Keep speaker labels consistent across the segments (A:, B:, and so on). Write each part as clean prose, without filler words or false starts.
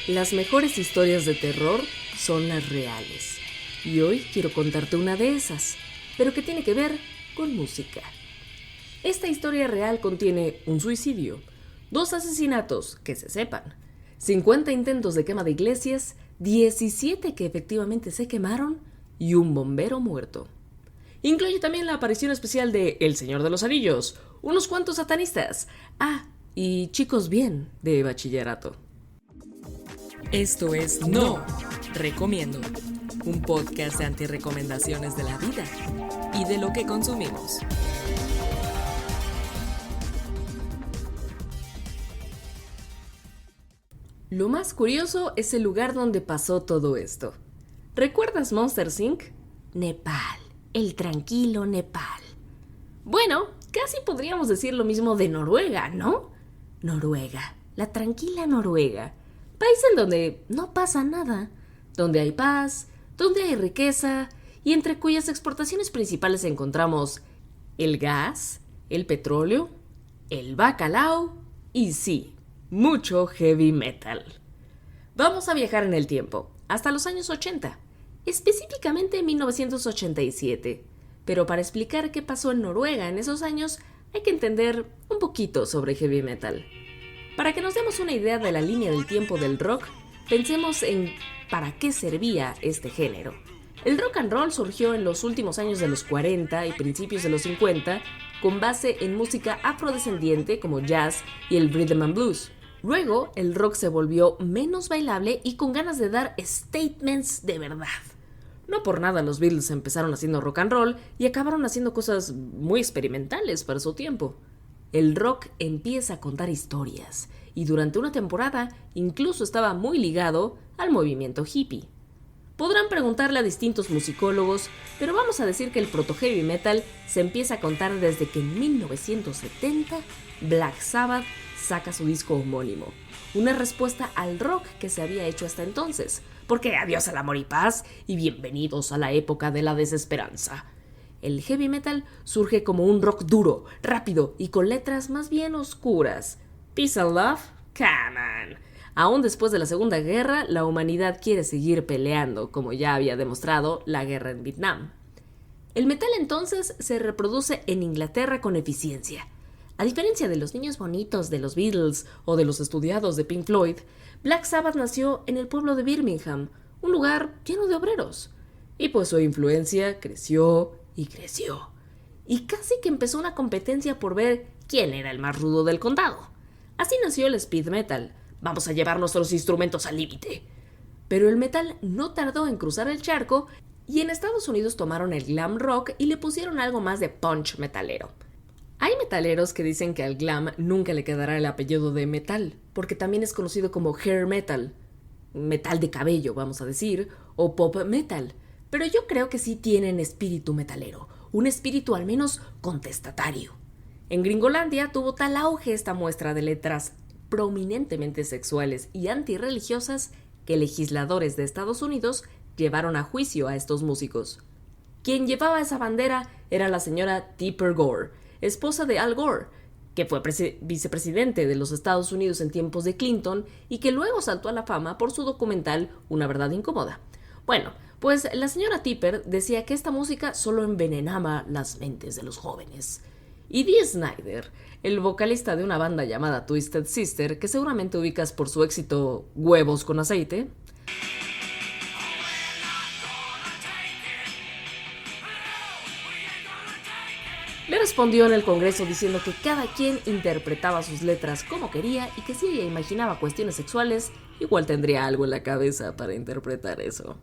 A: Las mejores historias de terror son las reales. Y hoy quiero contarte una de esas, pero que tiene que ver con música. Esta historia real contiene un suicidio, 2 asesinatos, que se sepan, 50 intentos de quema de iglesias, 17 que efectivamente se quemaron y un bombero muerto. Incluye también la aparición especial de El Señor de los Anillos, unos cuantos satanistas, y chicos bien de bachillerato. Esto es No Recomiendo, un podcast de antirrecomendaciones de la vida y de lo que consumimos. Lo más curioso es el lugar donde pasó todo esto. ¿Recuerdas Monster Inc? Nepal, el tranquilo Nepal. Bueno, casi podríamos decir lo mismo de Noruega, ¿no? Noruega, la tranquila Noruega. País en donde no pasa nada, donde hay paz, donde hay riqueza y entre cuyas exportaciones principales encontramos el gas, el petróleo, el bacalao y sí, mucho heavy metal. Vamos a viajar en el tiempo, hasta los años 80, específicamente 1987. Pero para explicar qué pasó en Noruega en esos años, hay que entender un poquito sobre heavy metal. Para que nos demos una idea de la línea del tiempo del rock, pensemos en para qué servía este género. El rock and roll surgió en los últimos años de los 40 y principios de los 50, con base en música afrodescendiente como jazz y el rhythm and blues. Luego, el rock se volvió menos bailable y con ganas de dar statements de verdad. No por nada los Beatles empezaron haciendo rock and roll y acabaron haciendo cosas muy experimentales para su tiempo. El rock empieza a contar historias y durante una temporada incluso estaba muy ligado al movimiento hippie. Podrán preguntarle a distintos musicólogos, pero vamos a decir que el proto-heavy metal se empieza a contar desde que en 1970 Black Sabbath saca su disco homónimo, una respuesta al rock que se había hecho hasta entonces, porque adiós al amor y paz y bienvenidos a la época de la desesperanza. El heavy metal surge como un rock duro, rápido y con letras más bien oscuras. Peace and love? Come on. Aún después de la Segunda Guerra, la humanidad quiere seguir peleando, como ya había demostrado la guerra en Vietnam. El metal entonces se reproduce en Inglaterra con eficiencia. A diferencia de los niños bonitos de los Beatles o de los estudiados de Pink Floyd, Black Sabbath nació en el pueblo de Birmingham, un lugar lleno de obreros. Y pues su influencia creció y creció. Y casi que empezó una competencia por ver quién era el más rudo del condado. Así nació el speed metal. Vamos a llevar nuestros instrumentos al límite. Pero el metal no tardó en cruzar el charco y en Estados Unidos tomaron el glam rock y le pusieron algo más de punch metalero. Hay metaleros que dicen que al glam nunca le quedará el apellido de metal, porque también es conocido como hair metal, metal de cabello, vamos a decir, o pop metal. Pero yo creo que sí tienen espíritu metalero, un espíritu al menos contestatario. En Gringolandia tuvo tal auge esta muestra de letras prominentemente sexuales y antirreligiosas que legisladores de Estados Unidos llevaron a juicio a estos músicos. Quien llevaba esa bandera era la señora Tipper Gore, esposa de Al Gore, que fue vicepresidente de los Estados Unidos en tiempos de Clinton y que luego saltó a la fama por su documental Una verdad incómoda. Bueno, pues la señora Tipper decía que esta música solo envenenaba las mentes de los jóvenes. Y Dee Snider, el vocalista de una banda llamada Twisted Sister, que seguramente ubicas por su éxito Huevos con aceite, le respondió en el Congreso diciendo que cada quien interpretaba sus letras como quería y que si ella imaginaba cuestiones sexuales, igual tendría algo en la cabeza para interpretar eso.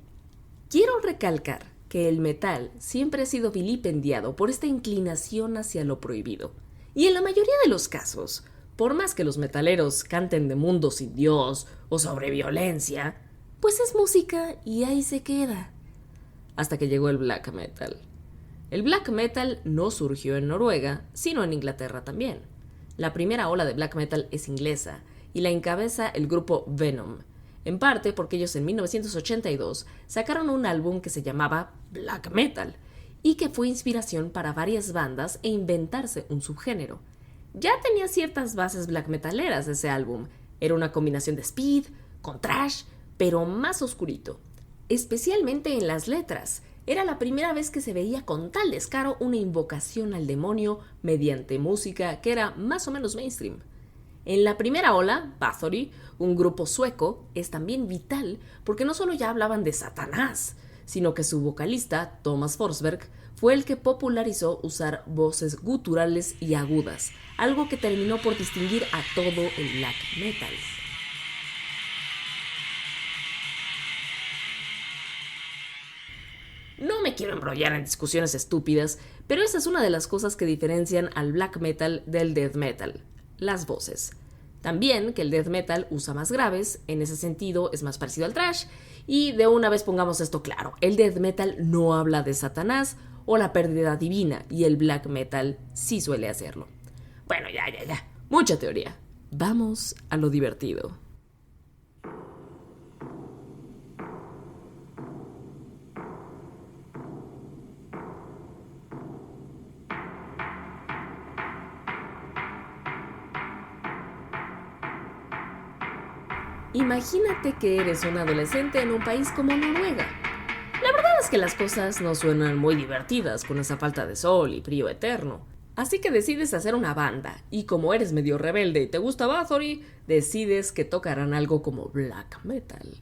A: Quiero recalcar que el metal siempre ha sido vilipendiado por esta inclinación hacia lo prohibido. Y en la mayoría de los casos, por más que los metaleros canten de mundos sin Dios o sobre violencia, pues es música y ahí se queda. Hasta que llegó el black metal. El black metal no surgió en Noruega, sino en Inglaterra también. La primera ola de black metal es inglesa y la encabeza el grupo Venom, en parte porque ellos en 1982 sacaron un álbum que se llamaba Black Metal y que fue inspiración para varias bandas e inventarse un subgénero. Ya tenía ciertas bases black metaleras ese álbum. Era una combinación de speed con thrash, pero más oscurito. Especialmente en las letras. Era la primera vez que se veía con tal descaro una invocación al demonio mediante música que era más o menos mainstream. En la primera ola, Bathory, un grupo sueco, es también vital porque no solo ya hablaban de Satanás, sino que su vocalista, Thomas Forsberg, fue el que popularizó usar voces guturales y agudas, algo que terminó por distinguir a todo el black metal. No me quiero embrollar en discusiones estúpidas, pero esa es una de las cosas que diferencian al black metal del death metal, las voces. También que el death metal usa más graves, en ese sentido es más parecido al thrash, y de una vez pongamos esto claro, el death metal no habla de Satanás o la pérdida divina, y el black metal sí suele hacerlo. Bueno, ya, mucha teoría. Vamos a lo divertido. Imagínate que eres un adolescente en un país como Noruega. La verdad es que las cosas no suenan muy divertidas con esa falta de sol y frío eterno. Así que decides hacer una banda, y como eres medio rebelde y te gusta Bathory, decides que tocarán algo como black metal.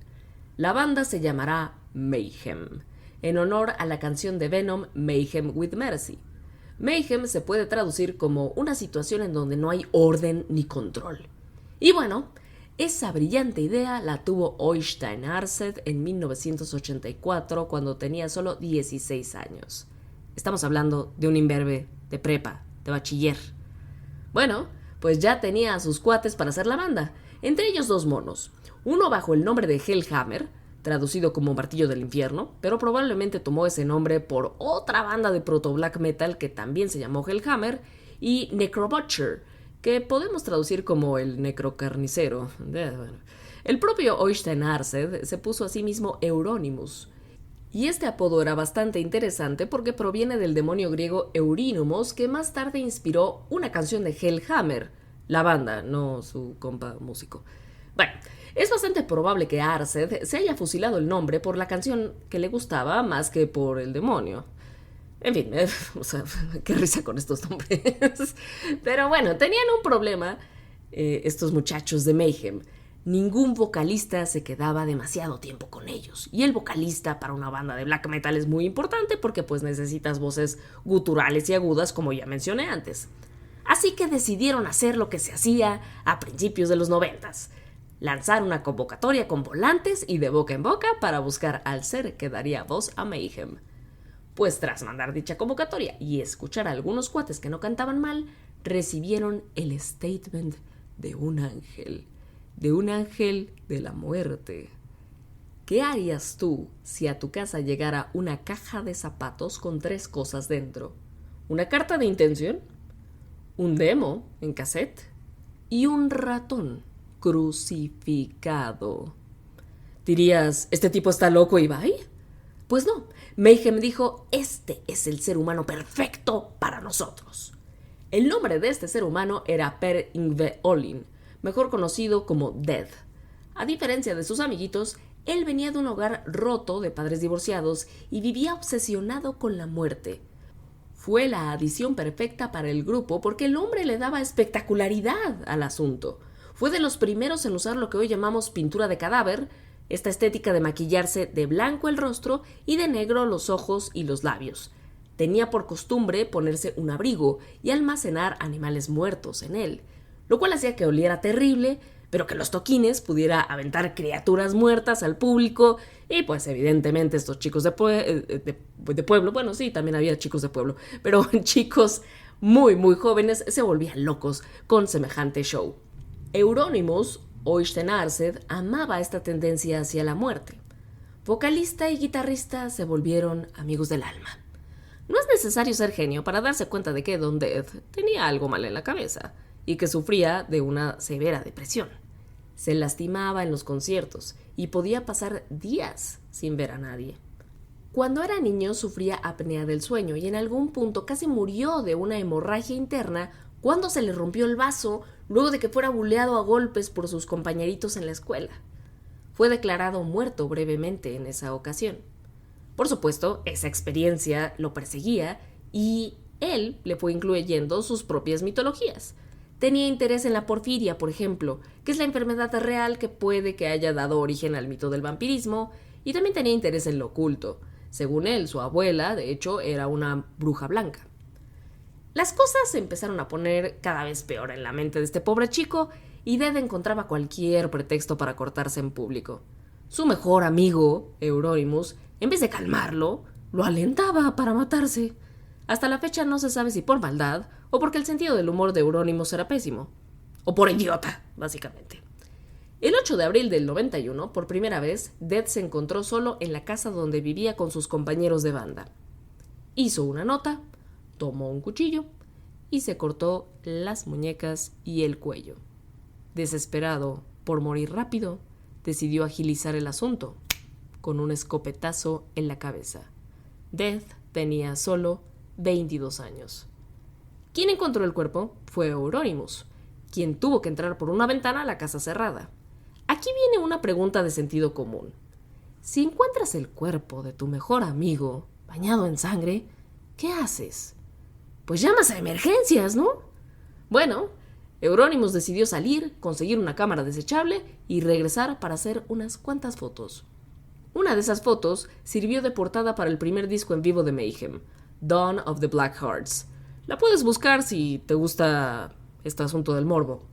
A: La banda se llamará Mayhem, en honor a la canción de Venom Mayhem with Mercy. Mayhem se puede traducir como una situación en donde no hay orden ni control. Y bueno, esa brillante idea la tuvo Oystein Arset en 1984 cuando tenía solo 16 años. Estamos hablando de un imberbe de prepa, de bachiller. Bueno, pues ya tenía a sus cuates para hacer la banda, entre ellos dos monos. Uno bajo el nombre de Hellhammer, traducido como Martillo del Infierno, pero probablemente tomó ese nombre por otra banda de proto-black metal que también se llamó Hellhammer, y Necrobutcher, que podemos traducir como el necrocarnicero. El propio Oystein Arset se puso a sí mismo Euronymous. Y este apodo era bastante interesante porque proviene del demonio griego Eurynumos, que más tarde inspiró una canción de Hellhammer, la banda, no su compa músico. Bueno, es bastante probable que Arset se haya fusilado el nombre por la canción que le gustaba más que por el demonio. En fin, o sea, qué risa con estos nombres. Pero bueno, tenían un problema estos muchachos de Mayhem. Ningún vocalista se quedaba demasiado tiempo con ellos. Y el vocalista para una banda de black metal es muy importante porque pues necesitas voces guturales y agudas como ya mencioné antes. Así que decidieron hacer lo que se hacía a principios de los 90s. Lanzar una convocatoria con volantes y de boca en boca para buscar al ser que daría voz a Mayhem. Pues tras mandar dicha convocatoria y escuchar a algunos cuates que no cantaban mal, recibieron el statement de un ángel de la muerte. ¿Qué harías tú si a tu casa llegara una caja de zapatos con 3 cosas dentro? ¿Una carta de intención? ¿Un demo en cassette? Y un ratón crucificado. ¿Dirías, este tipo está loco y bye? Pues no, Mayhem dijo, este es el ser humano perfecto para nosotros. El nombre de este ser humano era Per Yngve Olin, mejor conocido como Death. A diferencia de sus amiguitos, él venía de un hogar roto de padres divorciados y vivía obsesionado con la muerte. Fue la adición perfecta para el grupo porque el hombre le daba espectacularidad al asunto. Fue de los primeros en usar lo que hoy llamamos pintura de cadáver, esta estética de maquillarse de blanco el rostro y de negro los ojos y los labios. Tenía por costumbre ponerse un abrigo y almacenar animales muertos en él, lo cual hacía que oliera terrible, pero que los toquines pudiera aventar criaturas muertas al público y pues evidentemente estos chicos de pueblo, bueno sí, también había chicos de pueblo, pero chicos muy jóvenes se volvían locos con semejante show. Euronymous Oystein Arset amaba esta tendencia hacia la muerte. Vocalista y guitarrista se volvieron amigos del alma. No es necesario ser genio para darse cuenta de que Don Death tenía algo mal en la cabeza y que sufría de una severa depresión. Se lastimaba en los conciertos y podía pasar días sin ver a nadie. Cuando era niño sufría apnea del sueño y en algún punto casi murió de una hemorragia interna cuando se le rompió el vaso luego de que fuera buleado a golpes por sus compañeritos en la escuela. fue declarado muerto brevemente en esa ocasión. Por supuesto, esa experiencia lo perseguía y él le fue incluyendo sus propias mitologías. Tenía interés en la porfiria, por ejemplo, que es la enfermedad real que puede que haya dado origen al mito del vampirismo, y también tenía interés en lo oculto. Según él, su abuela, de hecho, era una bruja blanca. Las cosas se empezaron a poner cada vez peor en la mente de este pobre chico, y Dead encontraba cualquier pretexto para cortarse en público. Su mejor amigo, Euronymous, en vez de calmarlo, lo alentaba para matarse. Hasta la fecha no se sabe si por maldad o porque el sentido del humor de Euronymous era pésimo. O por idiota, básicamente. El 8 de abril del 91, por primera vez, Dead se encontró solo en la casa donde vivía con sus compañeros de banda. Hizo una nota, tomó un cuchillo y se cortó las muñecas y el cuello. Desesperado por morir rápido, decidió agilizar el asunto con un escopetazo en la cabeza. Dead tenía solo 22 años. Quien encontró el cuerpo fue Euronymous, quien tuvo que entrar por una ventana a la casa cerrada. Aquí viene una pregunta de sentido común. Si encuentras el cuerpo de tu mejor amigo bañado en sangre, ¿qué haces? Pues llamas a emergencias, ¿no? Bueno, Euronymous decidió salir, conseguir una cámara desechable y regresar para hacer unas cuantas fotos. Una de esas fotos sirvió de portada para el primer disco en vivo de Mayhem, Dawn of the Black Hearts. La puedes buscar si te gusta este asunto del morbo.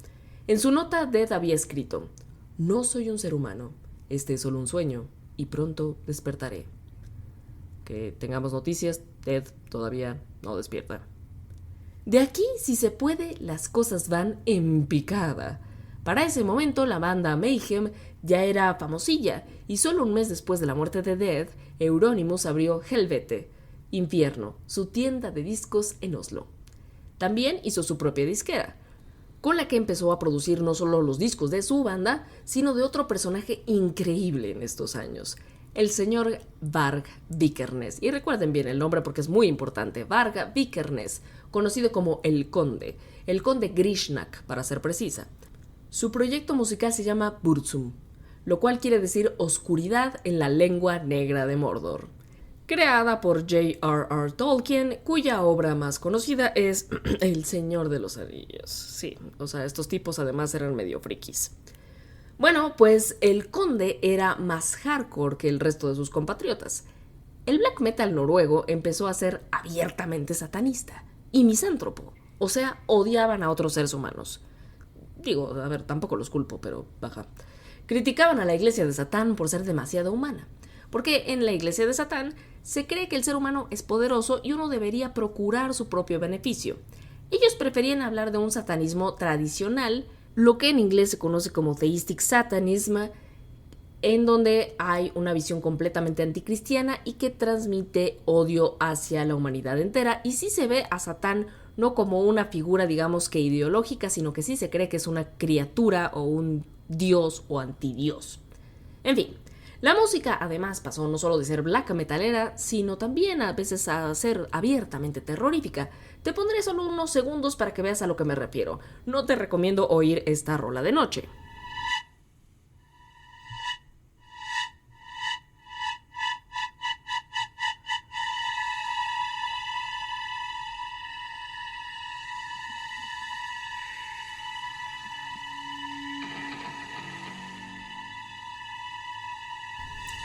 A: En su nota, Dead había escrito: "No soy un ser humano, este es solo un sueño, y pronto despertaré". Que tengamos noticias, Dead todavía no despierta. De aquí, si se puede, las cosas van en picada. Para ese momento, la banda Mayhem ya era famosilla, y solo un mes después de la muerte de Dead, Euronymous abrió Helvete, Infierno, su tienda de discos en Oslo. También hizo su propia disquera, con la que empezó a producir no solo los discos de su banda, sino de otro personaje increíble en estos años, el señor Varg Vikernes. Y recuerden bien el nombre porque es muy importante, Varg Vikernes, conocido como el Conde Grishnak, para ser precisa. Su proyecto musical se llama Burzum, lo cual quiere decir oscuridad en la lengua negra de Mordor. Creada por J.R.R. Tolkien, cuya obra más conocida es El Señor de los Anillos. Sí, o sea, estos tipos además eran medio frikis. Bueno, pues el Conde era más hardcore que el resto de sus compatriotas. El black metal noruego empezó a ser abiertamente satanista y misántropo, o sea, odiaban a otros seres humanos. Digo, a ver, tampoco los culpo, pero baja. Criticaban a la iglesia de Satán por ser demasiado humana, porque en la iglesia de Satán se cree que el ser humano es poderoso y uno debería procurar su propio beneficio. Ellos preferían hablar de un satanismo tradicional, lo que en inglés se conoce como Theistic Satanism, en donde hay una visión completamente anticristiana y que transmite odio hacia la humanidad entera, y sí se ve a Satán no como una figura, digamos que ideológica, sino que sí se cree que es una criatura o un dios o antidios. En fin, la música además pasó no solo de ser black metalera, sino también a veces a ser abiertamente terrorífica. Te pondré solo unos segundos para que veas a lo que me refiero. No te recomiendo oír esta rola de noche.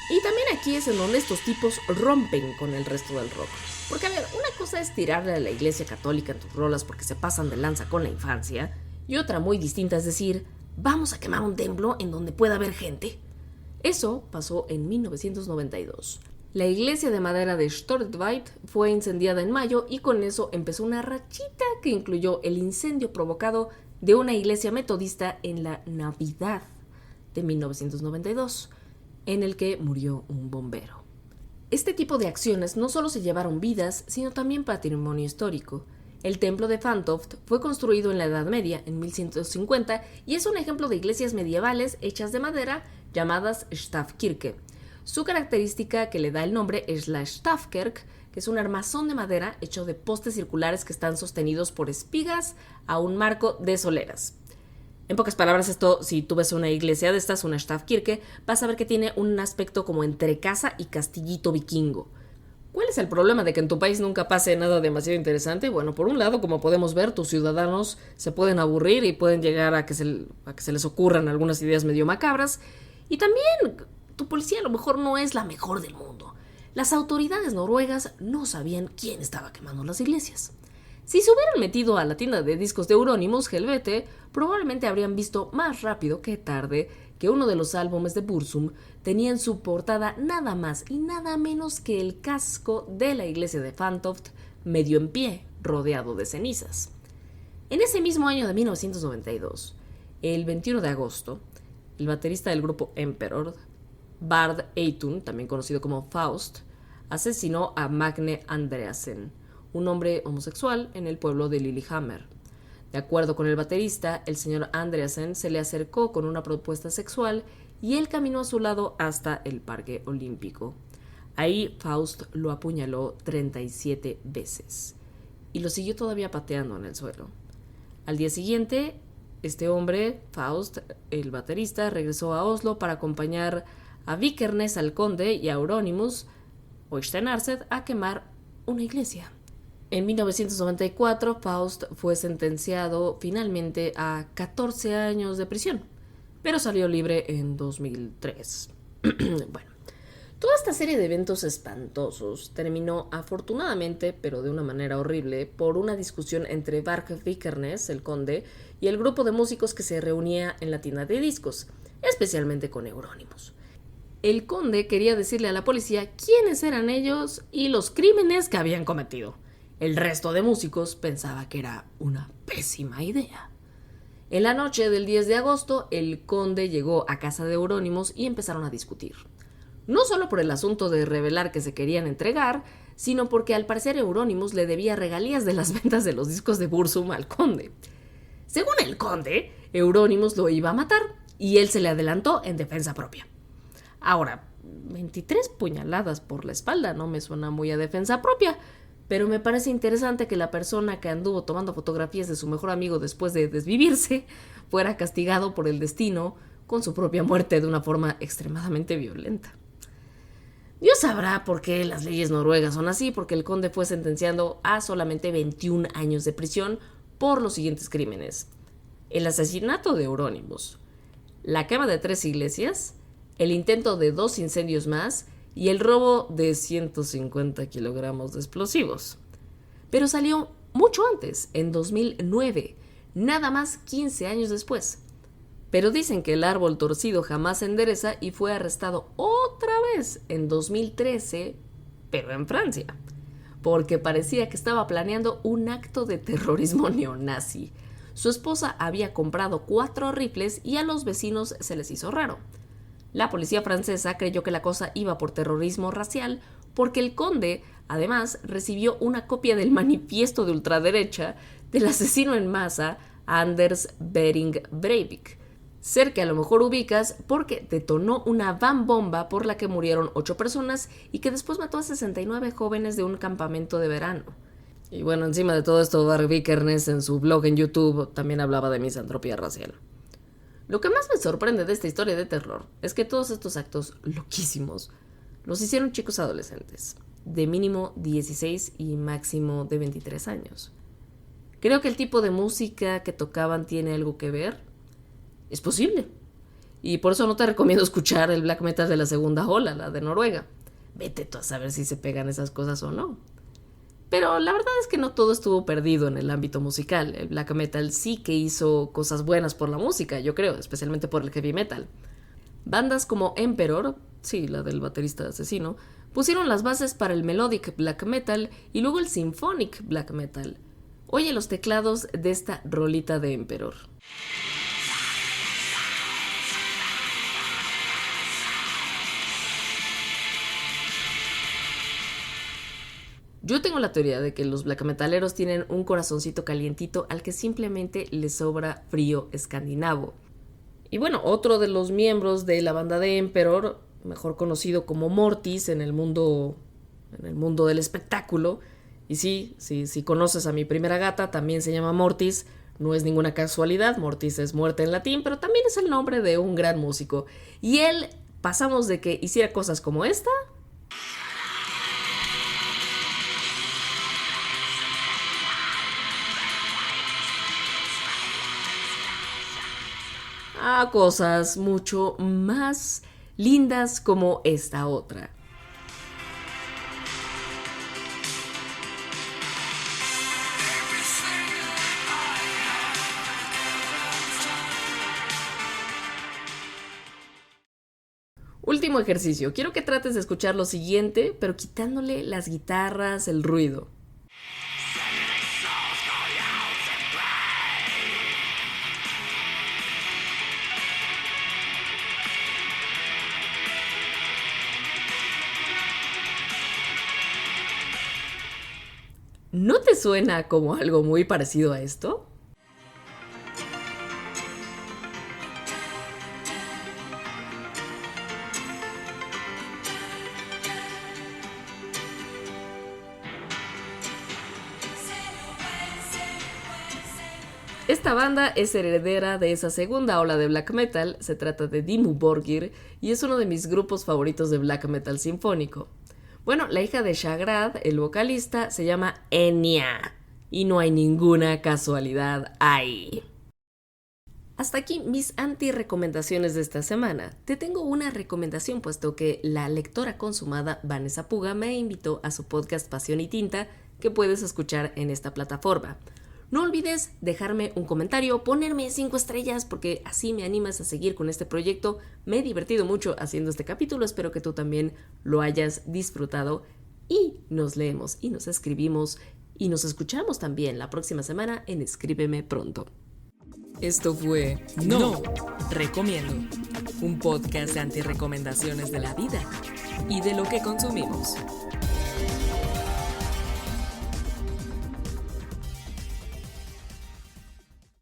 A: Y también aquí es en donde estos tipos rompen con el resto del rock. Porque a ver, una cosa es tirarle a la iglesia católica en tus rolas porque se pasan de lanza con la infancia, y otra muy distinta es decir, vamos a quemar un templo en donde pueda haber gente. Eso pasó en 1992. La iglesia de madera de Stortveit fue incendiada en mayo y con eso empezó una rachita que incluyó el incendio provocado de una iglesia metodista en la Navidad de 1992. En el que murió un bombero. Este tipo de acciones no solo se llevaron vidas, sino también patrimonio histórico. El templo de Fantoft fue construido en la Edad Media, en 1150, y es un ejemplo de iglesias medievales hechas de madera llamadas Stavkirke. Su característica que le da el nombre es la Stavkerk, que es un armazón de madera hecho de postes circulares que están sostenidos por espigas a un marco de soleras. En pocas palabras, esto, si tú ves una iglesia de estas, una Stavkirke, vas a ver que tiene un aspecto como entre casa y castillito vikingo. ¿Cuál es el problema de que en tu país nunca pase nada demasiado interesante? Bueno, por un lado, como podemos ver, tus ciudadanos se pueden aburrir y pueden llegar a que se les ocurran algunas ideas medio macabras. Y también, tu policía a lo mejor no es la mejor del mundo. Las autoridades noruegas no sabían quién estaba quemando las iglesias. Si se hubieran metido a la tienda de discos de Euronymous, Helvete, probablemente habrían visto más rápido que tarde que uno de los álbumes de Burzum tenía en su portada nada más y nada menos que el casco de la iglesia de Fantoft medio en pie, rodeado de cenizas. En ese mismo año de 1992, el 21 de agosto, el baterista del grupo Emperor, Bard Eitun, también conocido como Faust, asesinó a Magne Andreasen, un hombre homosexual en el pueblo de Lillehammer. De acuerdo con el baterista, el señor Andreasen se le acercó con una propuesta sexual y él caminó a su lado hasta el Parque Olímpico. Ahí Faust lo apuñaló 37 veces y lo siguió todavía pateando en el suelo. Al día siguiente, este hombre, Faust, el baterista, regresó a Oslo para acompañar a Vikernes al conde y a Euronymous Oystein-Arset a quemar una iglesia. En 1994, Faust fue sentenciado finalmente a 14 años de prisión, pero salió libre en 2003. Bueno, toda esta serie de eventos espantosos terminó afortunadamente, pero de una manera horrible, por una discusión entre Varg Vikernes, el conde, y el grupo de músicos que se reunía en la tienda de discos, especialmente con Euronymous. El conde quería decirle a la policía quiénes eran ellos y los crímenes que habían cometido. El resto de músicos pensaba que era una pésima idea. En la noche del 10 de agosto, el conde llegó a casa de Euronymous y empezaron a discutir. No solo por el asunto de revelar que se querían entregar, sino porque al parecer Euronymous le debía regalías de las ventas de los discos de Burzum al conde. Según el conde, Euronymous lo iba a matar y él se le adelantó en defensa propia. Ahora, 23 puñaladas por la espalda no me suena muy a defensa propia, pero me parece interesante que la persona que anduvo tomando fotografías de su mejor amigo después de desvivirse fuera castigado por el destino con su propia muerte de una forma extremadamente violenta. Dios sabrá por qué las leyes noruegas son así, porque el conde fue sentenciado a solamente 21 años de prisión por los siguientes crímenes: el asesinato de Euronymous, la quema de 3 iglesias, el intento de 2 incendios más y el robo de 150 kilogramos de explosivos. Pero salió mucho antes, en 2009, nada más 15 años después. Pero dicen que el árbol torcido jamás se endereza y fue arrestado otra vez en 2013, pero en Francia, porque parecía que estaba planeando un acto de terrorismo neonazi. Su esposa había comprado 4 rifles y a los vecinos se les hizo raro. La policía francesa creyó que la cosa iba por terrorismo racial porque el conde, además, recibió una copia del manifiesto de ultraderecha del asesino en masa Anders Behring Breivik, ser que a lo mejor ubicas porque detonó una van bomba por la que murieron 8 personas y que después mató a 69 jóvenes de un campamento de verano. Y bueno, encima de todo esto, Varg Vikernes en su blog en YouTube también hablaba de misantropía racial. Lo que más me sorprende de esta historia de terror es que todos estos actos loquísimos los hicieron chicos adolescentes, de mínimo 16 y máximo de 23 años. Creo que el tipo de música que tocaban tiene algo que ver. Es posible. Y por eso no te recomiendo escuchar el black metal de la segunda ola, la de Noruega. Vete tú a saber si se pegan esas cosas o no. Pero la verdad es que no todo estuvo perdido en el ámbito musical. El black metal sí que hizo cosas buenas por la música, yo creo, especialmente por el heavy metal. Bandas como Emperor, sí, la del baterista asesino, pusieron las bases para el melodic black metal y luego el symphonic black metal. Oye los teclados de esta rolita de Emperor. Yo tengo la teoría de que los black metaleros tienen un corazoncito calientito al que simplemente les sobra frío escandinavo. Y bueno, otro de los miembros de la banda de Emperor, mejor conocido como Mortis en el mundo del espectáculo, y sí, si conoces a mi primera gata, también se llama Mortis, No es ninguna casualidad, Mortis es muerte en latín, pero también es el nombre de un gran músico. Y él, pasamos de que hiciera cosas como esta a cosas mucho más lindas como esta otra. Último ejercicio. Quiero que trates de escuchar lo siguiente, pero quitándole las guitarras, el ruido. ¿No te suena como algo muy parecido a esto? Esta banda es heredera de esa segunda ola de black metal, se trata de Dimmu Borgir y es uno de mis grupos favoritos de black metal sinfónico. Bueno, la hija de Shagrad, el vocalista, se llama Enya y no hay ninguna casualidad ahí. Hasta aquí mis anti-recomendaciones de esta semana. Te tengo una recomendación puesto que la lectora consumada Vanessa Puga me invitó a su podcast Pasión y Tinta que puedes escuchar en esta plataforma. No olvides dejarme un comentario, ponerme 5 estrellas porque así me animas a seguir con este proyecto. Me he divertido mucho haciendo este capítulo, espero que tú también lo hayas disfrutado y nos leemos y nos escribimos y nos escuchamos también la próxima semana en Escríbeme Pronto.
B: Esto fue No Recomiendo, un podcast de antirrecomendaciones de la vida y de lo que consumimos.